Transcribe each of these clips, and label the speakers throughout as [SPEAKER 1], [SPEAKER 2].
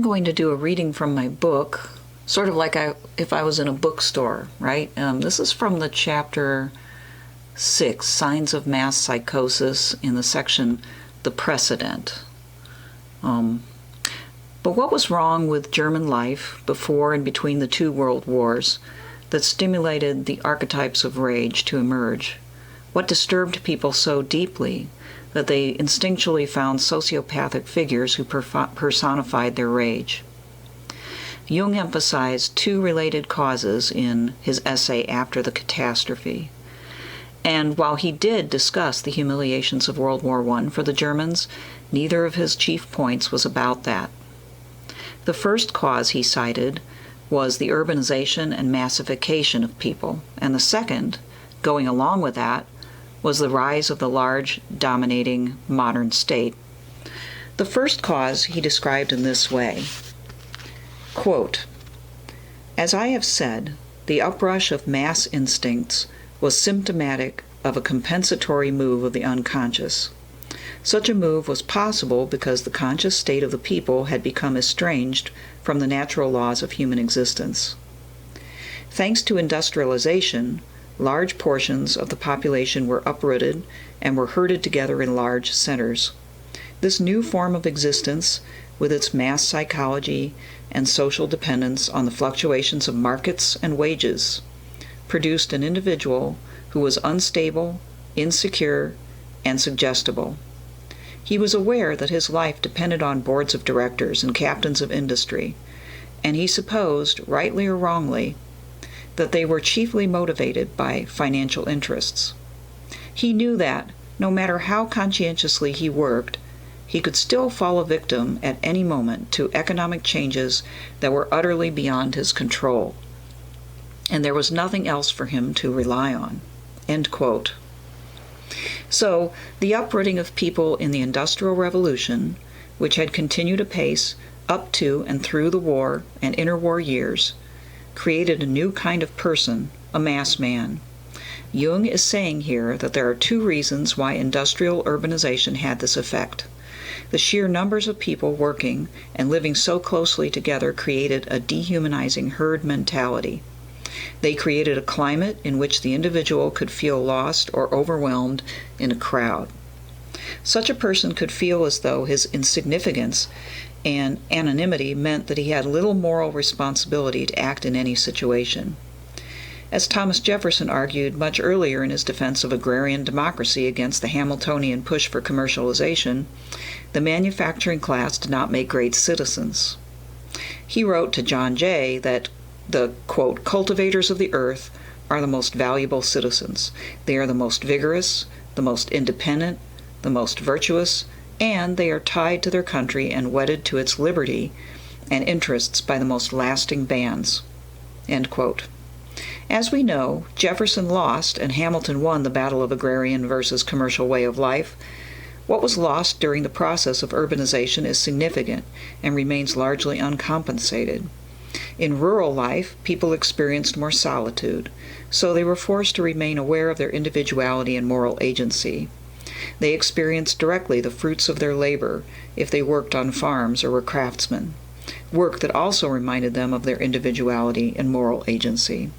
[SPEAKER 1] I'm going to do a reading from my book, sort of like if I was in a bookstore, right? This is from the chapter 6, Signs of Mass Psychosis, in the section, The Precedent. But what was wrong with German life before and between the two world wars that stimulated the archetypes of rage to emerge? What disturbed people so deeply that they instinctually found sociopathic figures who personified their rage? Jung emphasized two related causes in his essay After the Catastrophe. And while he did discuss the humiliations of World War I for the Germans, neither of his chief points was about that. The first cause he cited was the urbanization and massification of people, and the second, going along with that, was the rise of the large, dominating modern state. The first cause he described in this way, quote, "As I have said, the uprush of mass instincts was symptomatic of a compensatory move of the unconscious. Such a move was possible because the conscious state of the people had become estranged from the natural laws of human existence. Thanks to industrialization, large portions of the population were uprooted and were herded together in large centers. This new form of existence, with its mass psychology and social dependence on the fluctuations of markets and wages, produced an individual who was unstable, insecure, and suggestible. He was aware that his life depended on boards of directors and captains of industry, and he supposed, rightly or wrongly, that they were chiefly motivated by financial interests. He knew that, no matter how conscientiously he worked, he could still fall a victim at any moment to economic changes that were utterly beyond his control, and there was nothing else for him to rely on." End quote. So, the uprooting of people in the Industrial Revolution, which had continued apace up to and through the war and interwar years, created a new kind of person, a mass man. Jung is saying here that there are two reasons why industrial urbanization had this effect. The sheer numbers of people working and living so closely together created a dehumanizing herd mentality. They created a climate in which the individual could feel lost or overwhelmed in a crowd. Such a person could feel as though his insignificance and anonymity meant that he had little moral responsibility to act in any situation. As Thomas Jefferson argued much earlier in his defense of agrarian democracy against the Hamiltonian push for commercialization, the manufacturing class did not make great citizens. He wrote to John Jay that the, quote, "cultivators of the earth are the most valuable citizens. They are the most vigorous, the most independent, the most virtuous, and they are tied to their country and wedded to its liberty and interests by the most lasting bands." End quote. As we know, Jefferson lost and Hamilton won the battle of agrarian versus commercial way of life. What was lost during the process of urbanization is significant and remains largely uncompensated. In rural life, people experienced more solitude, so they were forced to remain aware of their individuality and moral agency. They experienced directly the fruits of their labor if they worked on farms or were craftsmen, work that also reminded them of their individuality and moral agency.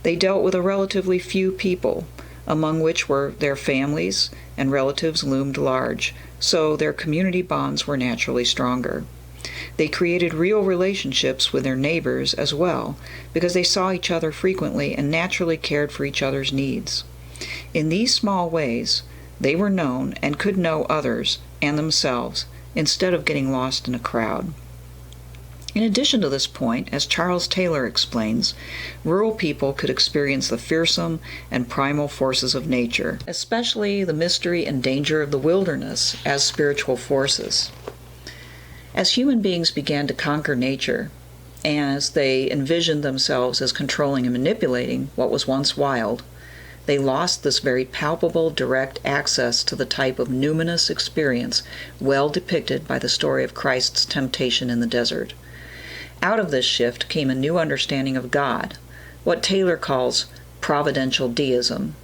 [SPEAKER 1] They dealt with a relatively few people, among which were their families and relatives loomed large, so their community bonds were naturally stronger. They created real relationships with their neighbors as well, because they saw each other frequently and naturally cared for each other's needs. In these small ways, they were known and could know others and themselves instead of getting lost in a crowd. In addition to this point, as Charles Taylor explains, rural people could experience the fearsome and primal forces of nature, especially the mystery and danger of the wilderness, as spiritual forces. As human beings began to conquer nature, as they envisioned themselves as controlling and manipulating what was once wild, they lost this very palpable, direct access to the type of numinous experience well depicted by the story of Christ's temptation in the desert. Out of this shift came a new understanding of God, what Taylor calls providential deism,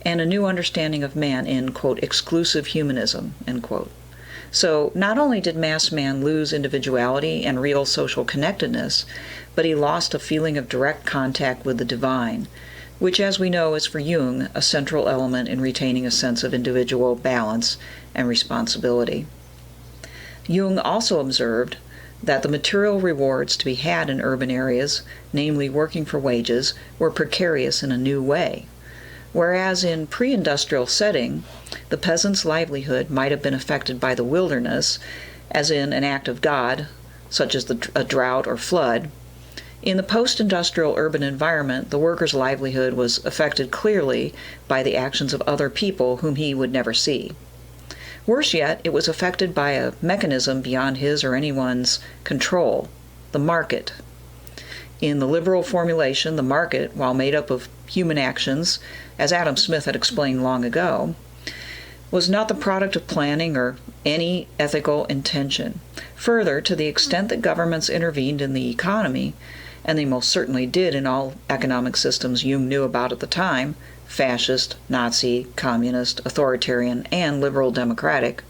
[SPEAKER 1] and a new understanding of man in, quote, exclusive humanism, end quote. So not only did mass man lose individuality and real social connectedness, but he lost a feeling of direct contact with the divine, which, as we know, is for Jung a central element in retaining a sense of individual balance and responsibility. Jung also observed that the material rewards to be had in urban areas, namely working for wages, were precarious in a new way. Whereas in pre-industrial setting, the peasant's livelihood might have been affected by the wilderness, as in an act of God, such as a drought or flood, in the post-industrial urban environment, the worker's livelihood was affected clearly by the actions of other people whom he would never see. Worse yet, it was affected by a mechanism beyond his or anyone's control, the market. In the liberal formulation, the market, while made up of human actions, as Adam Smith had explained long ago, was not the product of planning or any ethical intention. Further, to the extent that governments intervened in the economy, and they most certainly did in all economic systems Jung knew about at the time, fascist, Nazi, communist, authoritarian, and liberal democratic,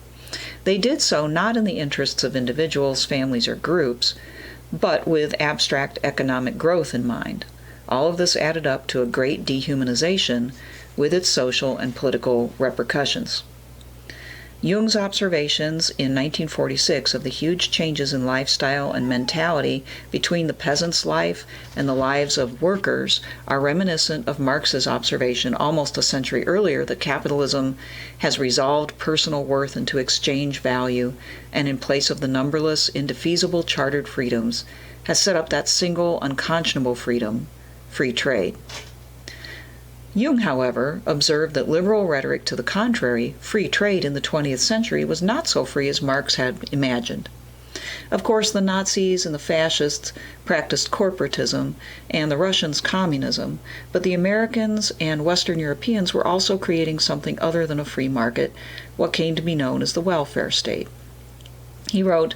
[SPEAKER 1] they did so not in the interests of individuals, families, or groups, but with abstract economic growth in mind. All of this added up to a great dehumanization with its social and political repercussions. Jung's observations in 1946 of the huge changes in lifestyle and mentality between the peasant's life and the lives of workers are reminiscent of Marx's observation almost a century earlier that capitalism has resolved personal worth into exchange value and in place of the numberless, indefeasible chartered freedoms has set up that single, unconscionable freedom, free trade. Jung, however, observed that liberal rhetoric to the contrary, free trade in the 20th century, was not so free as Marx had imagined. Of course, the Nazis and the fascists practiced corporatism, and the Russians communism, but the Americans and Western Europeans were also creating something other than a free market, what came to be known as the welfare state. He wrote,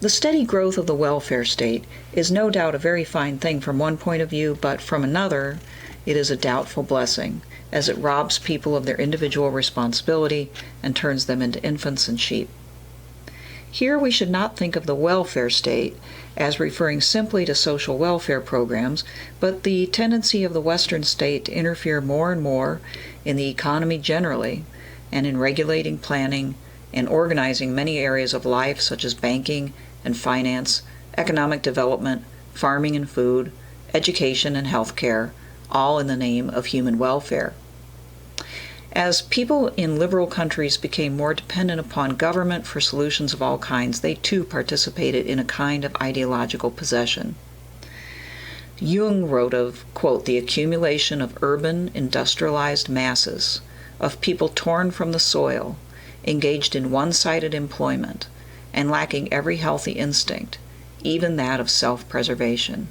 [SPEAKER 1] "The steady growth of the welfare state is no doubt a very fine thing from one point of view, but from another, it is a doubtful blessing, as it robs people of their individual responsibility and turns them into infants and sheep." Here we should not think of the welfare state as referring simply to social welfare programs, but the tendency of the Western state to interfere more and more in the economy generally, and in regulating, planning, and organizing many areas of life such as banking and finance, economic development, farming and food, education and health care, all in the name of human welfare. As people in liberal countries became more dependent upon government for solutions of all kinds, they too participated in a kind of ideological possession. Jung wrote of, quote, "the accumulation of urban, industrialized masses, of people torn from the soil, engaged in one-sided employment, and lacking every healthy instinct, even that of self-preservation.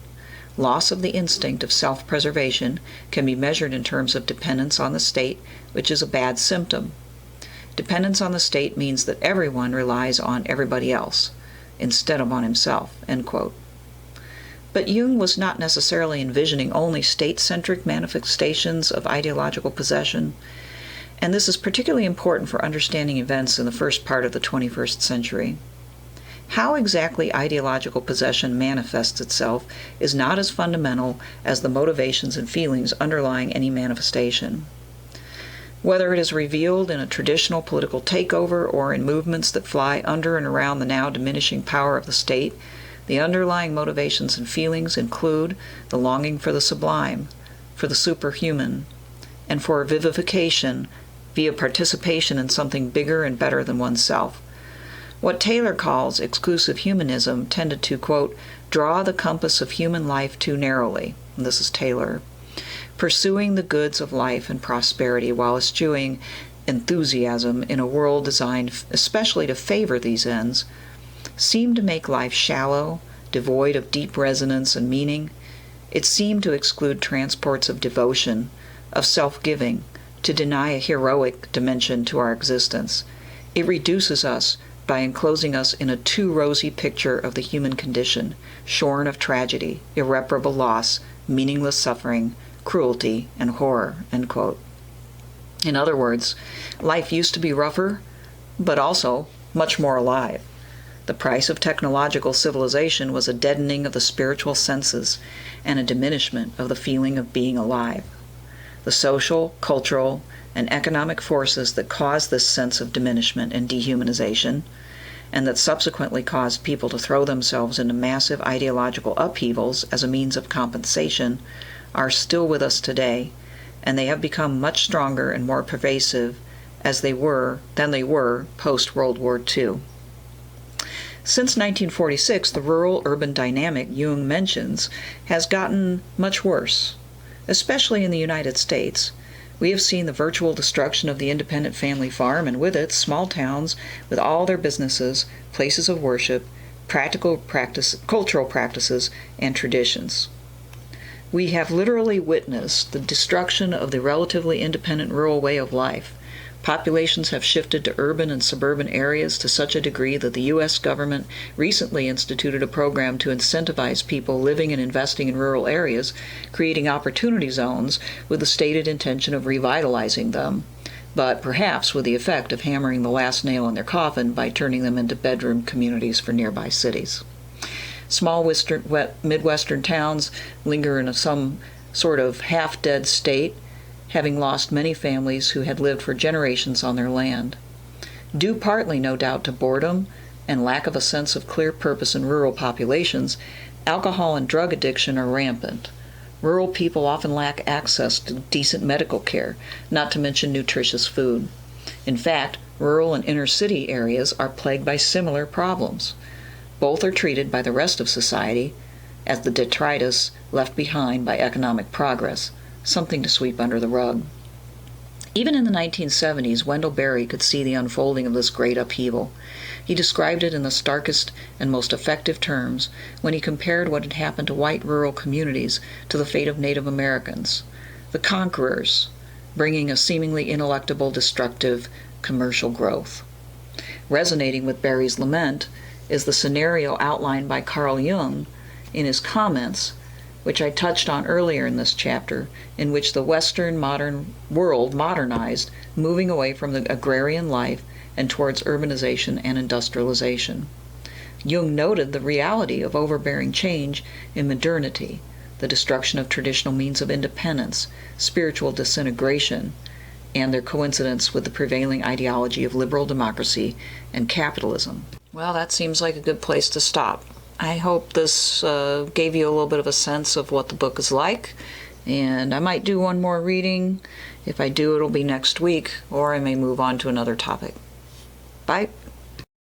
[SPEAKER 1] Loss of the instinct of self-preservation can be measured in terms of dependence on the state, which is a bad symptom. Dependence on the state means that everyone relies on everybody else, instead of on himself," end quote. But Jung was not necessarily envisioning only state-centric manifestations of ideological possession, and this is particularly important for understanding events in the first part of the 21st century. How exactly ideological possession manifests itself is not as fundamental as the motivations and feelings underlying any manifestation. Whether it is revealed in a traditional political takeover or in movements that fly under and around the now diminishing power of the state, the underlying motivations and feelings include the longing for the sublime, for the superhuman, and for vivification via participation in something bigger and better than oneself. What Taylor calls exclusive humanism tended to, quote, "draw the compass of human life too narrowly," and this is Taylor, "pursuing the goods of life and prosperity while eschewing enthusiasm in a world designed especially to favor these ends, seemed to make life shallow, devoid of deep resonance and meaning. It seemed to exclude transports of devotion, of self-giving, to deny a heroic dimension to our existence. It reduces us by enclosing us in a too rosy picture of the human condition, shorn of tragedy, irreparable loss, meaningless suffering, cruelty, and horror," end quote. In other words, life used to be rougher, but also much more alive. The price of technological civilization was a deadening of the spiritual senses and a diminishment of the feeling of being alive. The social, cultural, and economic forces that caused this sense of diminishment and dehumanization, and that subsequently caused people to throw themselves into massive ideological upheavals as a means of compensation, are still with us today, and they have become much stronger and more pervasive than they were post-World War II. Since 1946, the rural-urban dynamic Jung mentions has gotten much worse, especially in the United States. We have seen the virtual destruction of the independent family farm, and with it, small towns with all their businesses, places of worship, cultural practices, and traditions. We have literally witnessed the destruction of the relatively independent rural way of life. Populations have shifted to urban and suburban areas to such a degree that the U.S. government recently instituted a program to incentivize people living and investing in rural areas, creating opportunity zones with the stated intention of revitalizing them, but perhaps with the effect of hammering the last nail in their coffin by turning them into bedroom communities for nearby cities. Small Midwestern towns linger in some sort of half-dead state, having lost many families who had lived for generations on their land. Due partly, no doubt, to boredom and lack of a sense of clear purpose in rural populations, alcohol and drug addiction are rampant. Rural people often lack access to decent medical care, not to mention nutritious food. In fact, rural and inner-city areas are plagued by similar problems. Both are treated by the rest of society as the detritus left behind by economic progress, something to sweep under the rug. Even in the 1970s, Wendell Berry could see the unfolding of this great upheaval. He described it in the starkest and most effective terms when he compared what had happened to white rural communities to the fate of Native Americans, the conquerors, bringing a seemingly ineluctable, destructive commercial growth. Resonating with Berry's lament is the scenario outlined by Carl Jung in his comments, which I touched on earlier in this chapter, in which the Western modern world modernized, moving away from the agrarian life and towards urbanization and industrialization. Jung noted the reality of overbearing change in modernity, the destruction of traditional means of independence, spiritual disintegration, and their coincidence with the prevailing ideology of liberal democracy and capitalism. Well, that seems like a good place to stop. I hope this gave you a little bit of a sense of what the book is like, and I might do one more reading. If I do, it'll be next week, or I may move on to another topic. Bye.